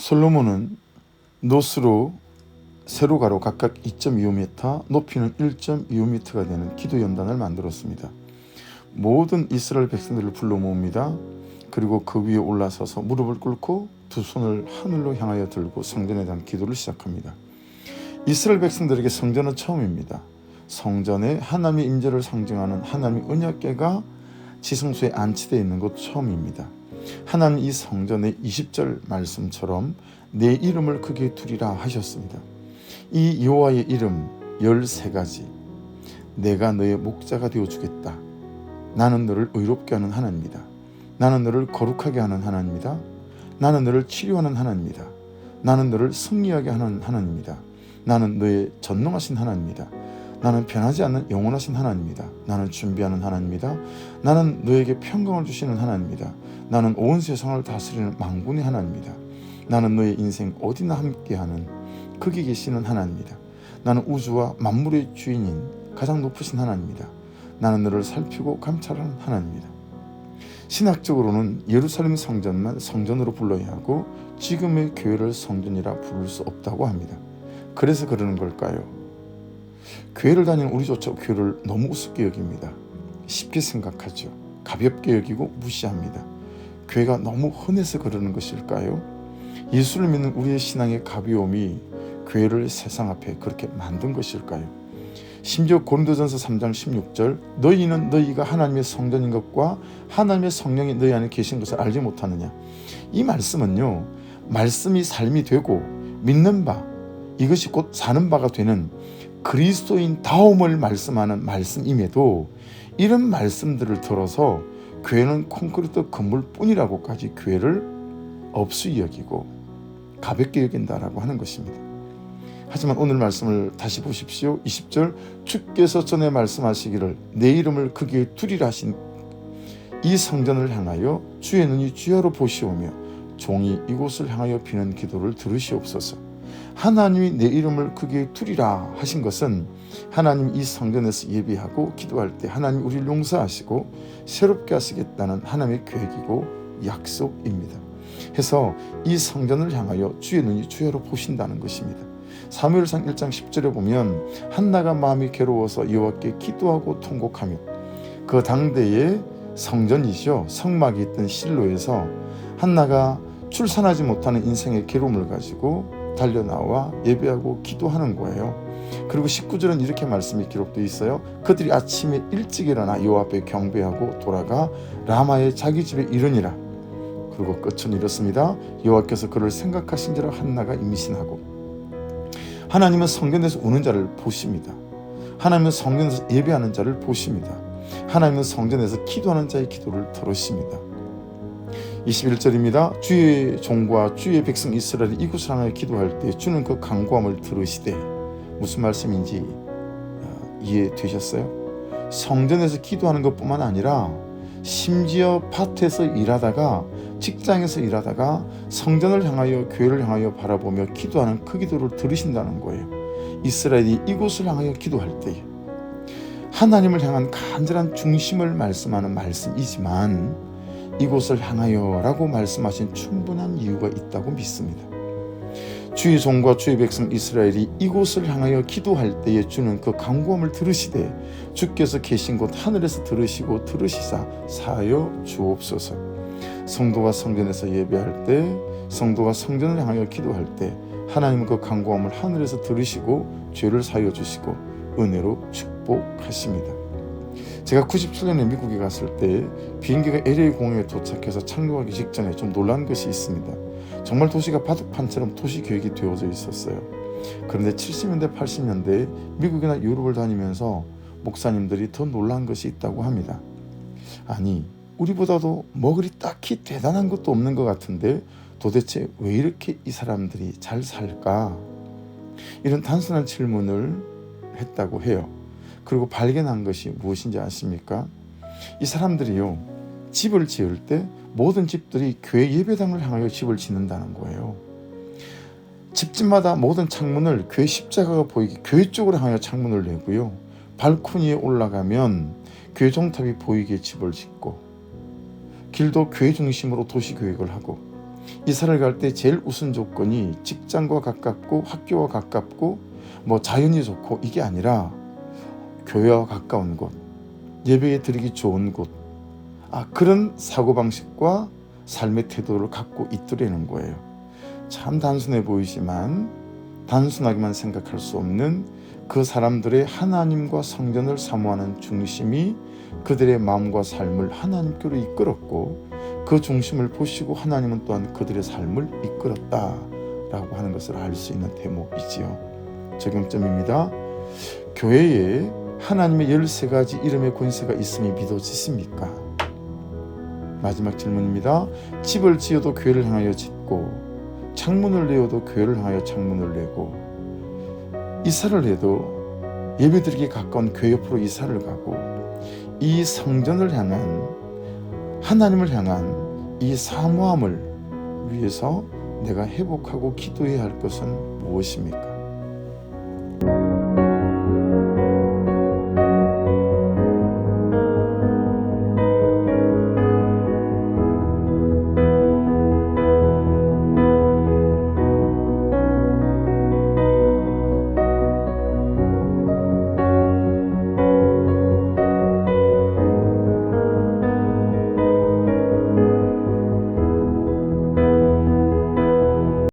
솔로몬은 노스로 세로가로 각각 2.25m, 높이는 1.25m가 되는 기도 연단을 만들었습니다. 모든 이스라엘 백성들을 불러 모읍니다. 그리고 그 위에 올라서서 무릎을 꿇고 두 손을 하늘로 향하여 들고 성전에 대한 기도를 시작합니다. 이스라엘 백성들에게 성전은 처음입니다. 성전에 하나님의 임재를 상징하는 하나님의 언약궤가 지성소에 안치되어 있는 곳 처음입니다. 하나님 이 성전의 20절 말씀처럼 내 이름을 크게 두리라 하셨습니다. 이 여호와의 이름 13가지. 내가 너의 목자가 되어주겠다. 나는 너를 의롭게 하는 하나님이다. 나는 너를 거룩하게 하는 하나님이다. 나는 너를 치료하는 하나님이다. 나는 너를 승리하게 하는 하나님이다. 나는 너의 전능하신 하나님이다. 나는 변하지 않는 영원하신 하나님이다. 나는 준비하는 하나님이다. 나는 너에게 평강을 주시는 하나님이다. 나는 온 세상을 다스리는 만군의 하나님이다. 나는 너의 인생 어디나 함께하는 거기 계시는 하나님이다. 나는 우주와 만물의 주인인 가장 높으신 하나님이다. 나는 너를 살피고 감찰하는 하나님이다. 신학적으로는 예루살렘 성전만 성전으로 불러야 하고 지금의 교회를 성전이라 부를 수 없다고 합니다. 그래서 그러는 걸까요? 교회를 다니는 우리조차 교회를 너무 우습게 여깁니다. 쉽게 생각하죠. 가볍게 여기고 무시합니다. 교회가 너무 흔해서 그러는 것일까요? 예수를 믿는 우리의 신앙의 가벼움이 교회를 세상 앞에 그렇게 만든 것일까요? 심지어 고린도전서 3장 16절 너희는 너희가 하나님의 성전인 것과 하나님의 성령이 너희 안에 계신 것을 알지 못하느냐. 이 말씀은요, 말씀이 삶이 되고 믿는 바, 이것이 곧 사는 바가 되는 그리스도인 다움을 말씀하는 말씀임에도 이런 말씀들을 들어서 교회는 콘크리트 건물뿐이라고까지 교회를 업수히 여기고 가볍게 여긴다라고 하는 것입니다. 하지만 오늘 말씀을 다시 보십시오. 20절 주께서 전에 말씀하시기를 내 이름을 크게 두리라 하신 이 성전을 향하여 주의 눈이 주야로 보시오며 종이 이곳을 향하여 비는 기도를 들으시옵소서. 하나님이 내 이름을 크게 두리라 하신 것은 하나님 이 성전에서 예배하고 기도할 때 하나님 우리를 용서하시고 새롭게 하시겠다는 하나님의 계획이고 약속입니다. 해서 이 성전을 향하여 주의 눈이 주야로 보신다는 것입니다. 사무엘상 1장 10절에 보면 한나가 마음이 괴로워서 여호와께 기도하고 통곡하며 그 당대의 성전이죠. 성막이 있던 실로에서 한나가 출산하지 못하는 인생의 괴로움을 가지고 달려나와 예배하고 기도하는 거예요. 그리고 19절은 이렇게 말씀이 기록되어 있어요. 그들이 아침에 일찍 일어나 여호와 앞에 경배하고 돌아가 라마의 자기 집에 이르니라. 그리고 끝은 이렇습니다. 여호와께서 그를 생각하신지라 한나가 임신하고. 하나님은 성전에서 우는 자를 보십니다. 하나님은 성전에서 예배하는 자를 보십니다. 하나님은 성전에서 기도하는 자의 기도를 들으십니다. 21절입니다. 주의 종과 주의 백성 이스라엘이 이곳을 향하여 기도할 때 주는 그 간구함을 들으시되. 무슨 말씀인지 이해되셨어요? 성전에서 기도하는 것뿐만 아니라 심지어 밭에서 일하다가 직장에서 일하다가 성전을 향하여 교회를 향하여 바라보며 기도하는 그 기도를 들으신다는 거예요. 이스라엘이 이곳을 향하여 기도할 때에 하나님을 향한 간절한 중심을 말씀하는 말씀이지만 이곳을 향하여 라고 말씀하신 충분한 이유가 있다고 믿습니다. 주의 종과 주의 백성 이스라엘이 이곳을 향하여 기도할 때에 주는 그 간구함을 들으시되 주께서 계신 곳 하늘에서 들으시고 들으시사 사하여 주옵소서. 성도가 성전에서 예배할 때, 성도가 성전을 향하여 기도할 때 하나님은 그 간구함을 하늘에서 들으시고 죄를 사하여 주시고 은혜로 축복하십니다. 제가 97년에 미국에 갔을 때 비행기가 LA 공항에 도착해서 착륙하기 직전에 좀 놀란 것이 있습니다. 정말 도시가 바둑판처럼 도시 계획이 되어져 있었어요. 그런데 70년대 80년대 미국이나 유럽을 다니면서 목사님들이 더 놀란 것이 있다고 합니다. 아니, 우리보다도 뭐 그리 딱히 대단한 것도 없는 것 같은데 도대체 왜 이렇게 이 사람들이 잘 살까? 이런 단순한 질문을 했다고 해요. 그리고 발견한 것이 무엇인지 아십니까? 이 사람들이요, 집을 지을 때 모든 집들이 교회 예배당을 향하여 집을 짓는다는 거예요. 집집마다 모든 창문을 교회 십자가가 보이게 교회 쪽으로 향하여 창문을 내고요. 발코니에 올라가면 교회 종탑이 보이게 집을 짓고, 길도 교회 중심으로 도시 계획을 하고, 이사를 갈 때 제일 우선 조건이 직장과 가깝고 학교와 가깝고 뭐 자연이 좋고 이게 아니라 교회와 가까운 곳, 예배에 드리기 좋은 곳, 그런 사고방식과 삶의 태도를 갖고 있더라는 거예요. 참 단순해 보이지만 단순하게만 생각할 수 없는 그 사람들의 하나님과 성전을 사모하는 중심이 그들의 마음과 삶을 하나님께로 이끌었고, 그 중심을 보시고 하나님은 또한 그들의 삶을 이끌었다라고 하는 것을 알 수 있는 대목이지요. 적용점입니다. 교회에 하나님의 13가지 이름의 권세가 있음이 믿어지십니까? 마지막 질문입니다. 집을 지어도 교회를 향하여 짓고, 창문을 내어도 교회를 향하여 창문을 내고, 이사를 해도 예배드리기 가까운 교회 옆으로 이사를 가고, 이 성전을 향한, 하나님을 향한 이 사모함을 위해서 내가 회복하고 기도해야 할 것은 무엇입니까?